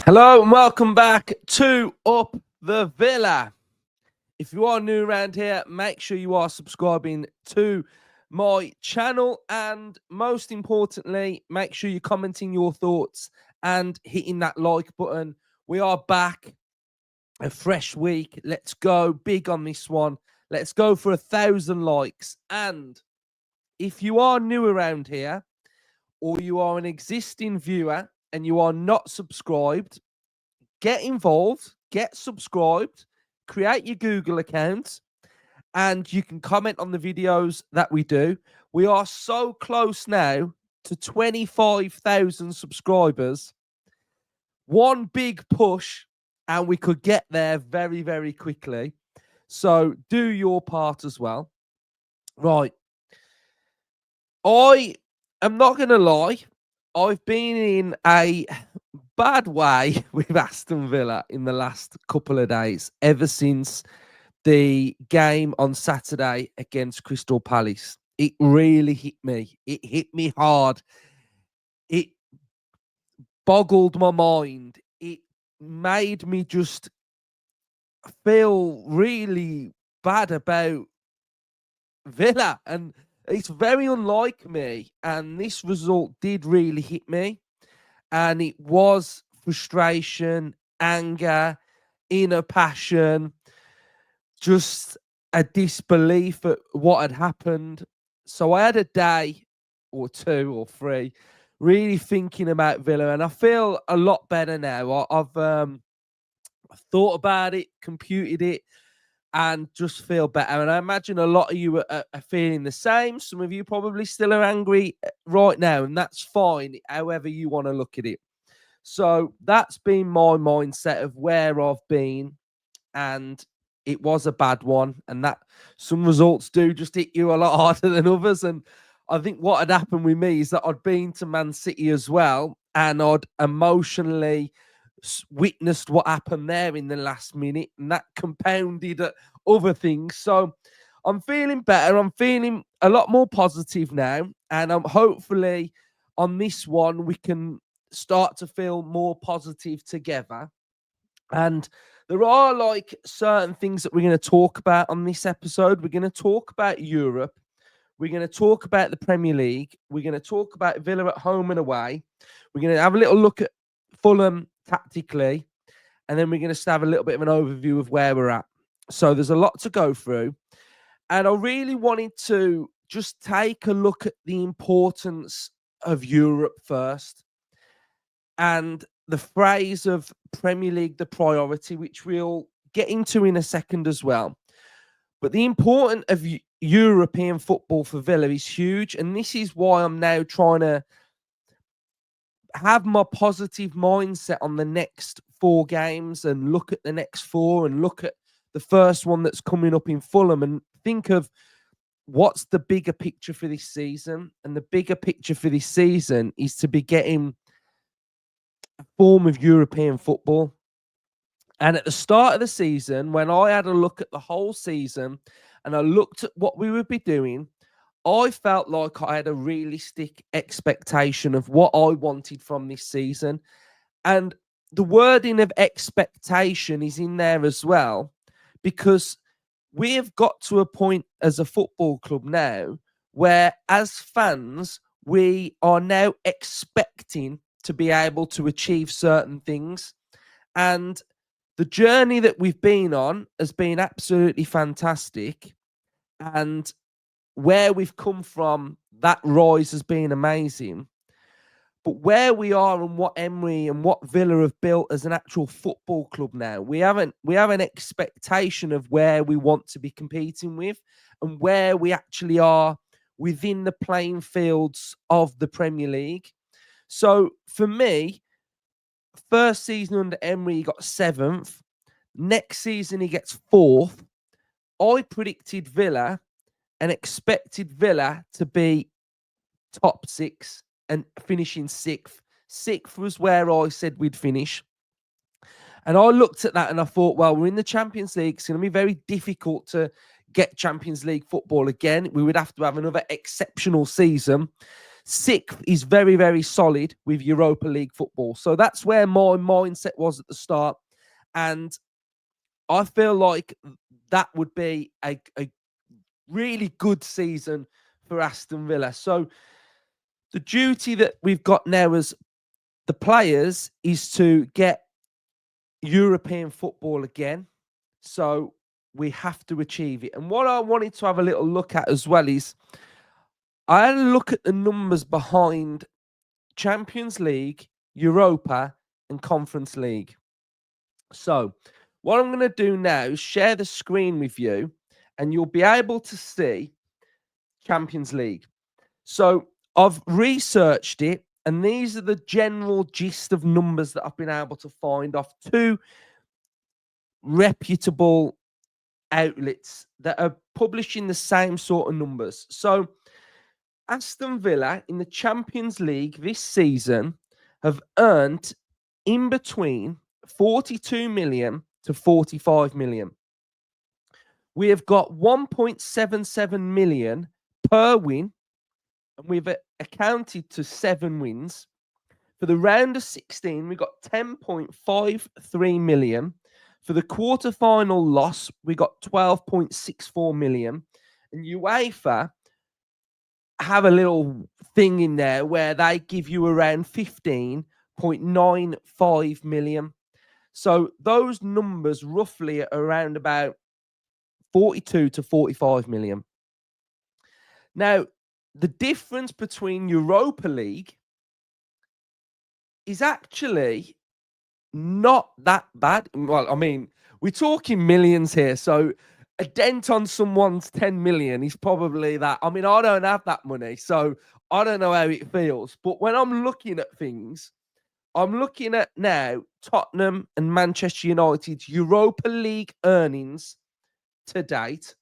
Hello and welcome back to Up the Villa. If you are new around here, make sure you are subscribing to my channel, and most importantly, make sure you're commenting your thoughts and hitting that like button. We are back, a fresh week. Let's go big on this one. Let's go for 1,000 likes. And if you are new around here, or you are an existing viewer and you are not subscribed, get involved, get subscribed, create your Google account, and you can comment on the videos that we do. We are so close now to 25,000 subscribers. One big push, and we could get there very, very quickly. So do your part as well. Right. I am not going to lie. I've been in a bad way with Aston Villa in the last couple of days, ever since the game on Saturday against Crystal Palace. It really hit me. It hit me hard. It boggled my mind. It made me just feel really bad about Villa. And it's very unlike me. And this result did really hit me. And it was frustration, anger, inner passion, just a disbelief at what had happened. So I had a day or two or three really thinking about Villa, and I feel a lot better now. I've thought about it, computed it, and just feel better. And I imagine a lot of you are feeling the same. Some of you probably still are angry right now, and that's fine, however you want to look at it. So that's been my mindset of where I've been, and it was a bad one. And that some results do just hit you a lot harder than others. And I think what had happened with me is that I'd been to Man City as well, and I'd emotionally witnessed what happened there in the last minute, and that compounded other things. So I'm feeling better. I'm feeling a lot more positive now, and I'm hopefully on this one we can start to feel more positive together. And there are like certain things that we're going to talk about on this episode. We're going to talk about Europe. We're going to talk about the Premier League. We're going to talk about Villa at home and away. We're going to have a little look at Fulham tactically, and then we're going to have a little bit of an overview of where we're at. So there's a lot to go through, and I really wanted to just take a look at the importance of Europe first, and the phrase of Premier League, the priority, which we'll get into in a second as well. But the importance of European football for Villa is huge, and this is why I'm now trying to have my positive mindset on the next 4 games and look at the next 4 and look at the first one that's coming up in Fulham and think of what's the bigger picture for this season. And the bigger picture for this season is to be getting a form of European football. And at the start of the season, when I had a look at the whole season and I looked at what we would be doing, I felt like I had a realistic expectation of what I wanted from this season. And the wording of expectation is in there as well, because we have got to a point as a football club now where, as fans, we are now expecting to be able to achieve certain things. And the journey that we've been on has been absolutely fantastic. And where we've come from, that rise has been amazing. But where we are and what Emery and what Villa have built as an actual football club now, we have an expectation of where we want to be competing with and where we actually are within the playing fields of the Premier League. So for me, first season under Emery, he got 7th. Next season, he gets 4th. I predicted Villa and expected Villa to be top 6 and finishing 6th. 6th was where I said we'd finish. And I looked at that and I thought, well, we're in the Champions League. It's going to be very difficult to get Champions League football again. We would have to have another exceptional season. Sixth is very, very solid with Europa League football. So that's where my mindset was at the start. And I feel like that would be a really good season for Aston Villa. So the duty that we've got now as the players is to get European football again. So we have to achieve it. And what I wanted to have a little look at as well is I had a look at the numbers behind Champions League, Europa, and Conference League. So what I'm going to do now is share the screen with you, and you'll be able to see Champions League. So I've researched it, and these are the general gist of numbers that I've been able to find off two reputable outlets that are publishing the same sort of numbers. So Aston Villa in the Champions League this season have earned in between 42 million to 45 million. We have got 1.77 million per win, and we've accounted to 7 wins. For the round of 16, we got 10.53 million. For the quarterfinal loss, we got 12.64 million. And UEFA have a little thing in there where they give you around 15.95 million. So those numbers roughly are around about 42 to 45 million. Now, the difference between Europa League is actually not that bad. Well, I mean, we're talking millions here. So a dent on someone's 10 million is probably that. I mean, I don't have that money, so I don't know how it feels. But when I'm looking at things, I'm looking at now Tottenham and Manchester United's Europa League earnings to date.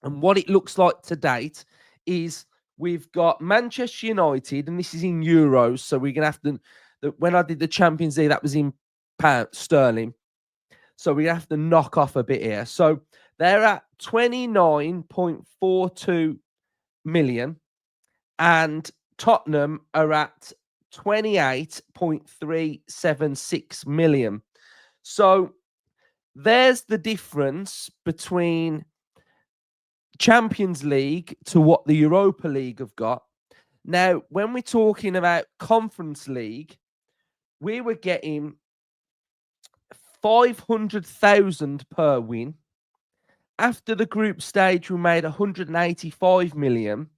And what it looks like to date is we've got Manchester United, and this is in euros. So we're going to have to, when I did the Champions League, that was in pound sterling. So we have to knock off a bit here. So they're at 29.42 million, and Tottenham are at 28.376 million. So there's the difference between Champions League to what the Europa League have got. Now, when we're talking about Conference League, we were getting 500,000 per win. After the group stage, we made 185 million.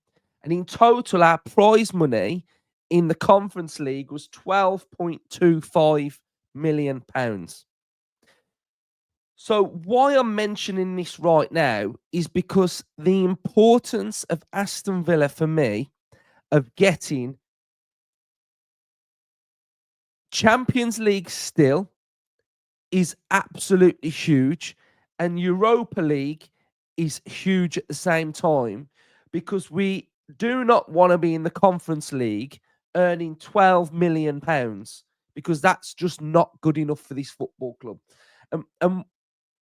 And in total, our prize money in the Conference League was 12.25 million pounds. So why I'm mentioning this right now is because the importance of Aston Villa for me of getting Champions League still is absolutely huge, and Europa League is huge at the same time, because we do not want to be in the Conference League earning 12 million pounds, because that's just not good enough for this football club. And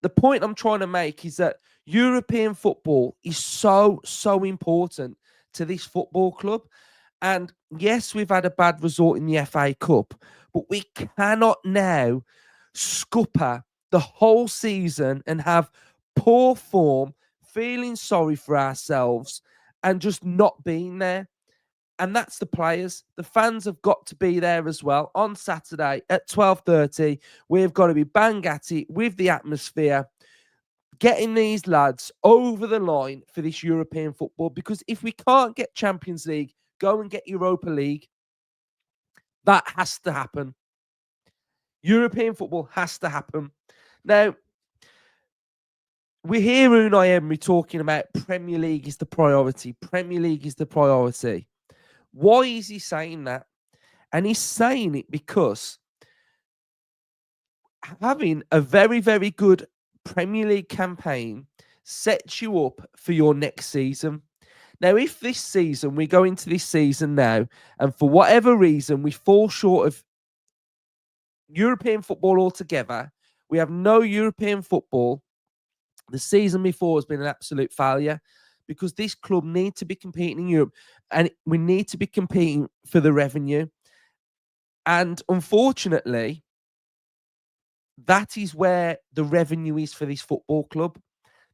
the point I'm trying to make is that European football is so important to this football club. And yes, we've had a bad result in the FA Cup, but we cannot now scupper the whole season and have poor form, feeling sorry for ourselves, and just not being there. And that's the players. The fans have got to be there as well. On Saturday at 12:30, we've got to be bang at it with the atmosphere, getting these lads over the line for this European football. Because if we can't get Champions League, go and get Europa League. That has to happen. European football has to happen. Now, we hear Unai Emery talking about Premier League is the priority. Premier League is the priority. Why is he saying that? And he's saying it because having a very, very good Premier League campaign sets you up for your next season. Now, if this season, we go into this season now, and for whatever reason, we fall short of European football altogether, we have no European football. The season before has been an absolute failure, because this club need to be competing in Europe, and we need to be competing for the revenue. And unfortunately, that is where the revenue is for this football club.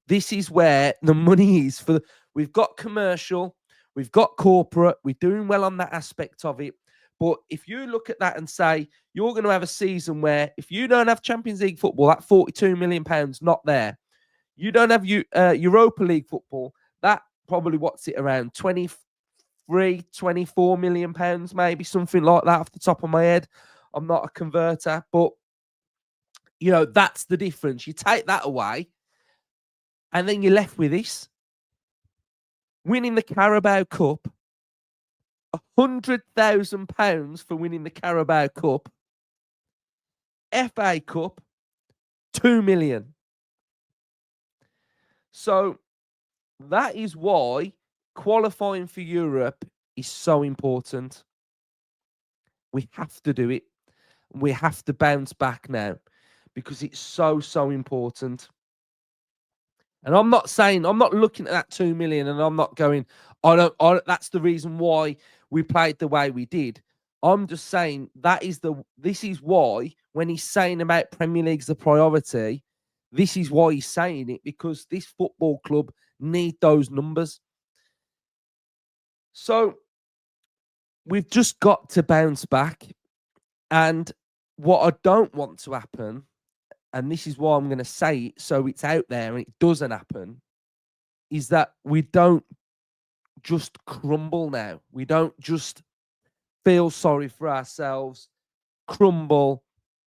This is where the money is for. We've got commercial, we've got corporate, we're doing well on that aspect of it. But if you look at that and say you're going to have a season where if you don't have Champions League football, that £42 million not there. You don't have Europa League football, that probably what's it around 23, 24 million pounds, maybe something like that off the top of my head. I'm not a converter, but you know, that's the difference. You take that away, and then you're left with this. Winning the Carabao Cup, £100,000 for winning the Carabao Cup. FA Cup, 2 million. So that is why qualifying for Europe is so important. We have to do it. We have to bounce back now because it's so, so important. And I'm not looking at that 2 million and I'm not going, that's the reason why we played the way we did. I'm just saying this is why when he's saying about Premier League's the priority, this is why he's saying it, because this football club need those numbers. So we've just got to bounce back. And what I don't want to happen, and this is why I'm going to say it so it's out there and it doesn't happen, is that we don't just crumble now. We don't just feel sorry for ourselves, crumble,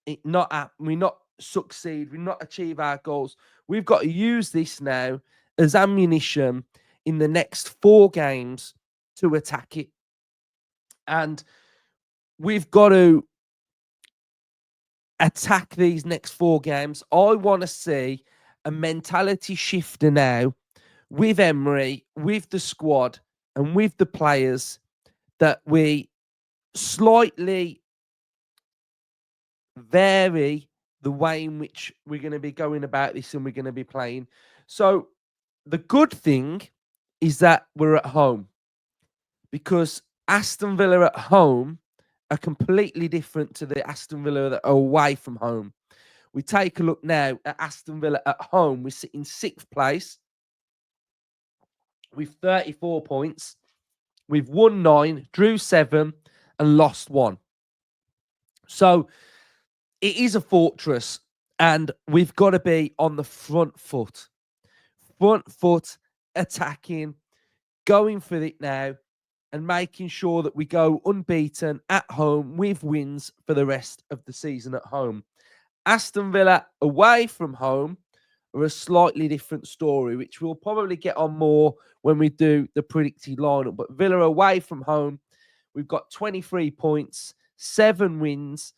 we not succeed, we not achieve our goals. We've got to use this now as ammunition in the next 4 games to attack it. And we've got to attack these next 4 games. I want to see a mentality shifter now with Emery, with the squad, and with the players, that we slightly vary the way in which we're going to be going about this and we're going to be playing. So the good thing is that we're at home, because Aston Villa at home are completely different to the Aston Villa that are away from home. We take a look now at Aston Villa at home. We sit in 6th place with 34 points. We've won 9, drew 7, and lost 1. So it is a fortress, and we've got to be on the front foot. Front foot, attacking, going for it now, and making sure that we go unbeaten at home with wins for the rest of the season at home. Aston Villa away from home are a slightly different story, which we'll probably get on more when we do the predicted lineup. But Villa away from home, we've got 23 points, 7 wins,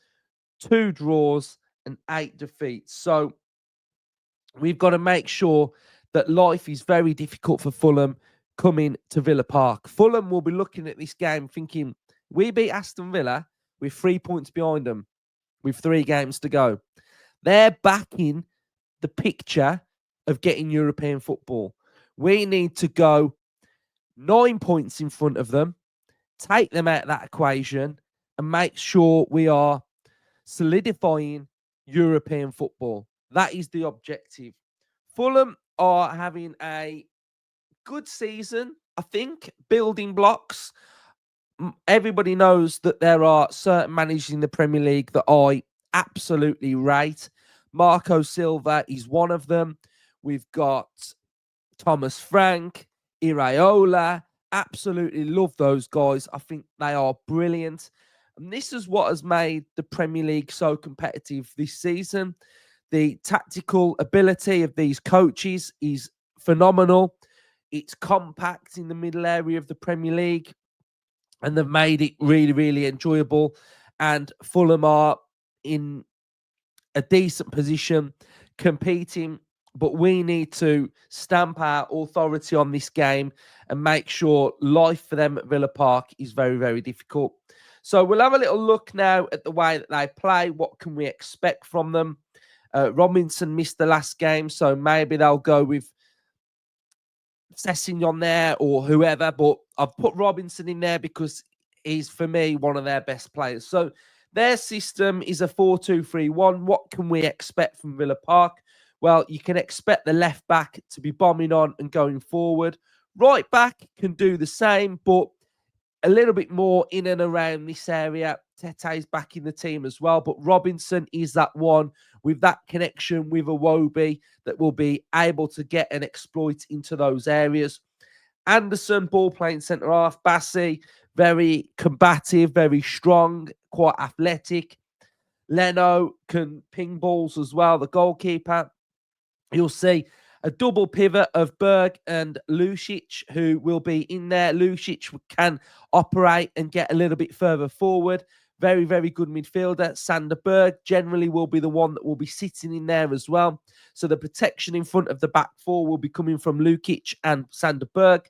2 draws, and 8 defeats. So we've got to make sure that life is very difficult for Fulham coming to Villa Park. Fulham will be looking at this game thinking, we beat Aston Villa with 3 points behind them, with 3 games to go. They're back in the picture of getting European football. We need to go 9 points in front of them, take them out of that equation, and make sure we are solidifying European football. That is the objective. Fulham are having a good season, I think, building blocks. Everybody knows that there are certain managers in the Premier League that I absolutely rate. Marco Silva is one of them. We've got Thomas Frank, Iraola. Absolutely love those guys. I think they are brilliant. And this is what has made the Premier League so competitive this season. The tactical ability of these coaches is phenomenal. It's compact in the middle area of the Premier League, and they've made it really, really enjoyable. And Fulham are in a decent position, competing, but we need to stamp our authority on this game and make sure life for them at Villa Park is very, very difficult. So we'll have a little look now at the way that they play. What can we expect from them? Robinson missed the last game, so maybe they'll go with Sessignon there or whoever, but I've put Robinson in there because he's, for me, one of their best players. So their system is a 4-2-3-1. What can we expect from Villa Park? Well, you can expect the left back to be bombing on and going forward. Right back can do the same, but a little bit more in and around this area. Tete's back in the team as well, but Robinson is that one with that connection with Iwobi that will be able to get and exploit into those areas. Anderson, ball playing centre half. Bassi, very combative, very strong, quite athletic. Leno can ping balls as well, the goalkeeper. You'll see a double pivot of Berg and Lucic, who will be in there. Lucic can operate and get a little bit further forward. Very, very good midfielder. Sander Berg generally will be the one that will be sitting in there as well. So the protection in front of the back four will be coming from Lucic and Sander Berg.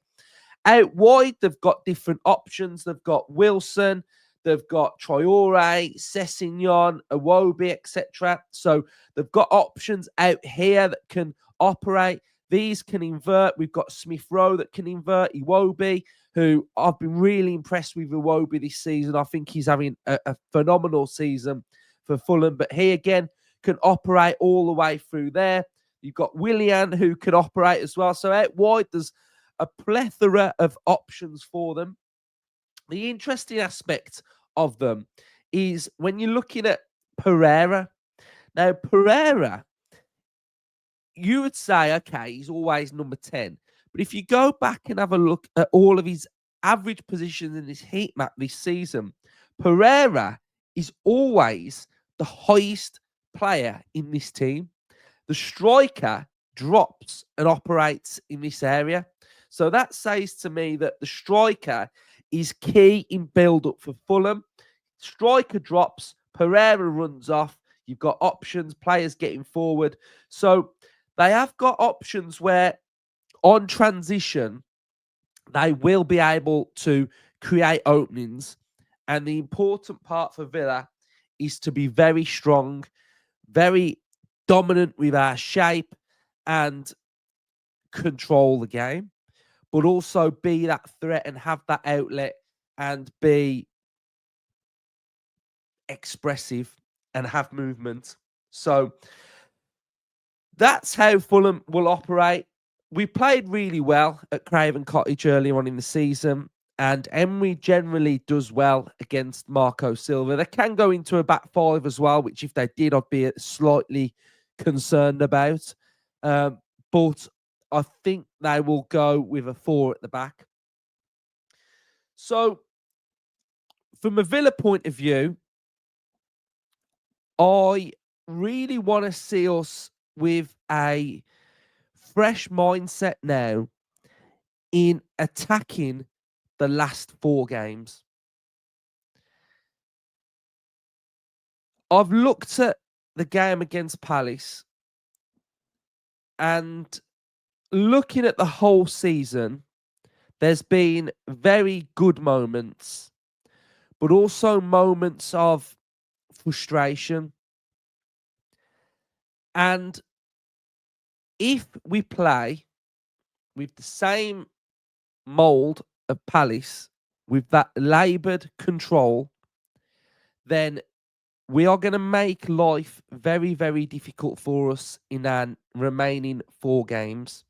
Out wide, they've got different options. They've got Wilson, they've got Traore, Sessignon, Iwobi, etc. So they've got options out here that can operate. These can invert. We've got Smith Rowe that can invert. Iwobi, who I've been really impressed with Iwobi this season. I think he's having a phenomenal season for Fulham. But he, again, can operate all the way through there. You've got Willian, who can operate as well. So out wide, there's a plethora of options for them. The interesting aspect of them is when you're looking at Pereira. Now, Pereira, you would say, okay, he's always number 10. But if you go back and have a look at all of his average positions in his heat map this season, Pereira is always the highest player in this team. The striker drops and operates in this area. So that says to me that the striker is key in build-up for Fulham. Striker drops, Pereira runs off. You've got options, players getting forward. So they have got options where on transition, they will be able to create openings. And the important part for Villa is to be very strong, very dominant with our shape and control the game, but also be that threat and have that outlet and be expressive and have movement. So that's how Fulham will operate. We played really well at Craven Cottage earlier on in the season, and Emery generally does well against Marco Silva. They can go into a back five as well, which if they did, I'd be slightly concerned about. But I think they will go with a 4 at the back. So from a Villa point of view, I really want to see us with a fresh mindset now in attacking the last 4 games. I've looked at the game against Palace and looking at the whole season, there's been very good moments, but also moments of frustration. And if we play with the same mould of Palace, with that laboured control, then we are going to make life very, very difficult for us in our remaining 4 games.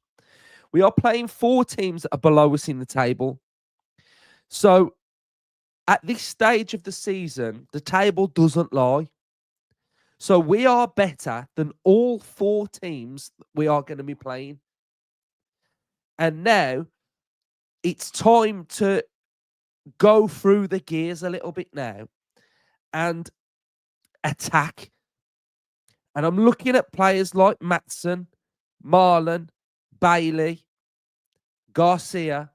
We are playing 4 teams that are below us in the table. So at this stage of the season, the table doesn't lie. So we are better than all 4 teams that we are going to be playing. And now it's time to go through the gears a little bit now and attack. And I'm looking at players like Maatsen, Marlon, Bailey, Garcia,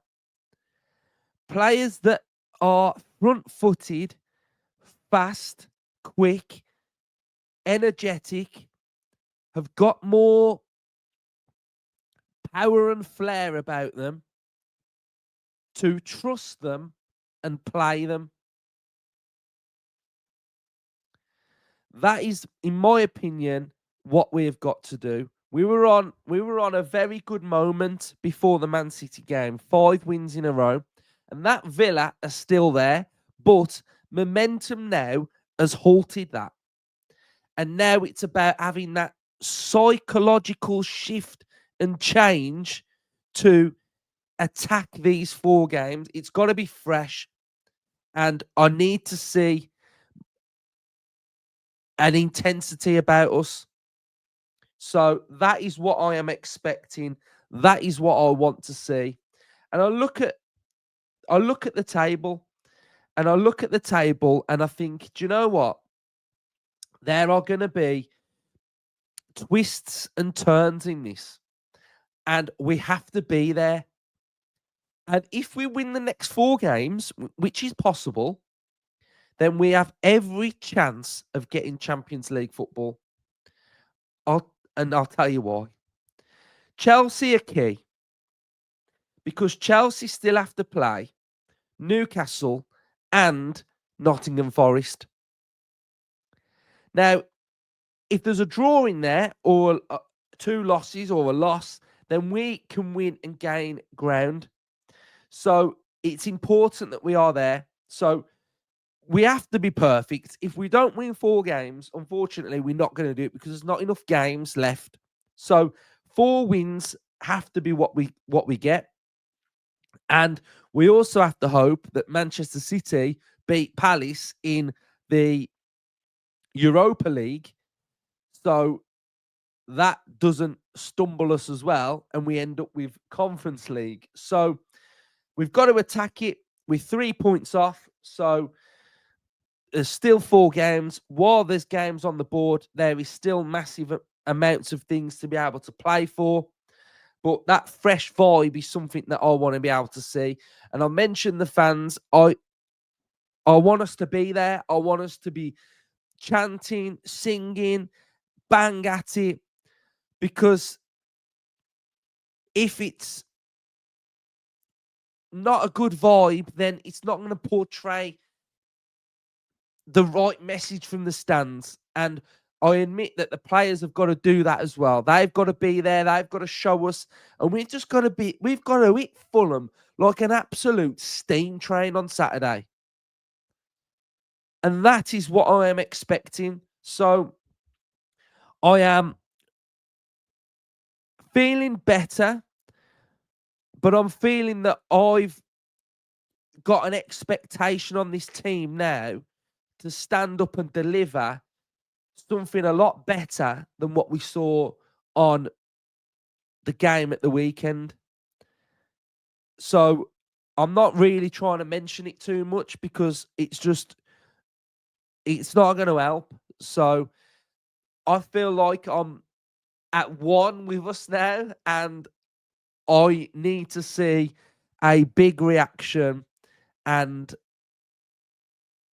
players that are front-footed, fast, quick, energetic, have got more power and flair about them, to trust them and play them. That is, in my opinion, what we have got to do. We were on a very good moment before the Man City game. 5 wins in a row. And that Villa are still there, but momentum now has halted that. And now it's about having that psychological shift and change to attack these 4 games. It's got to be fresh. And I need to see an intensity about us. So that is what I am expecting. That is what I want to see. And I look at the table, and I think, do you know what? There are going to be twists and turns in this, and we have to be there. And if we win the next 4 games, which is possible, then we have every chance of getting Champions League football. I'll tell you why. Chelsea are key, because Chelsea still have to play Newcastle and Nottingham Forest. Now, if there's a draw in there, or 2 losses or a loss, then we can win and gain ground. So it's important that we are there. So we have to be perfect. If we don't win 4 games, unfortunately, we're not going to do it, because there's not enough games left. So 4 wins have to be what we get. And we also have to hope that Manchester City beat Palace in the Europa League, so that doesn't stumble us as well, and we end up with Conference League. So we've got to attack it with 3 points off. So there's still 4 games. While there's games on the board, there is still massive amounts of things to be able to play for. But that fresh vibe is something that I want to be able to see. And I mentioned the fans. I want us to be there. I want us to be chanting, singing, bang at it. Because if it's not a good vibe, then it's not going to portray the right message from the stands. And I admit that the players have got to do that as well. They've got to be there. They've got to show us. And we've got to hit Fulham like an absolute steam train on Saturday. And that is what I am expecting. So I am feeling better, but I'm feeling that I've got an expectation on this team now to stand up and deliver something a lot better than what we saw on the game at the weekend. So I'm not really trying to mention it too much, because it's not going to help. So I feel like I'm at one with us now, and I need to see a big reaction, and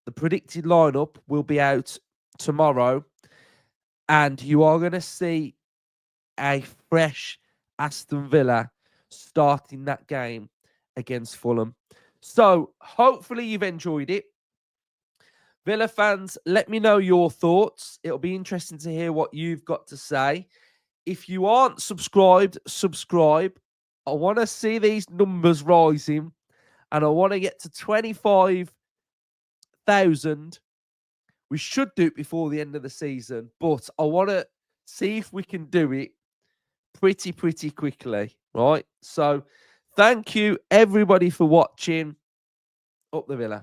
the predicted lineup will be out tomorrow, and you are going to see a fresh Aston Villa starting that game against Fulham. So hopefully you've enjoyed it. Villa fans, let me know your thoughts. It'll be interesting to hear what you've got to say. If you aren't subscribed, subscribe. I want to see these numbers rising, and I want to get to 25,000. We should do it before the end of the season, but I want to see if we can do it pretty quickly, right? So thank you, everybody, for watching. Up the Villa.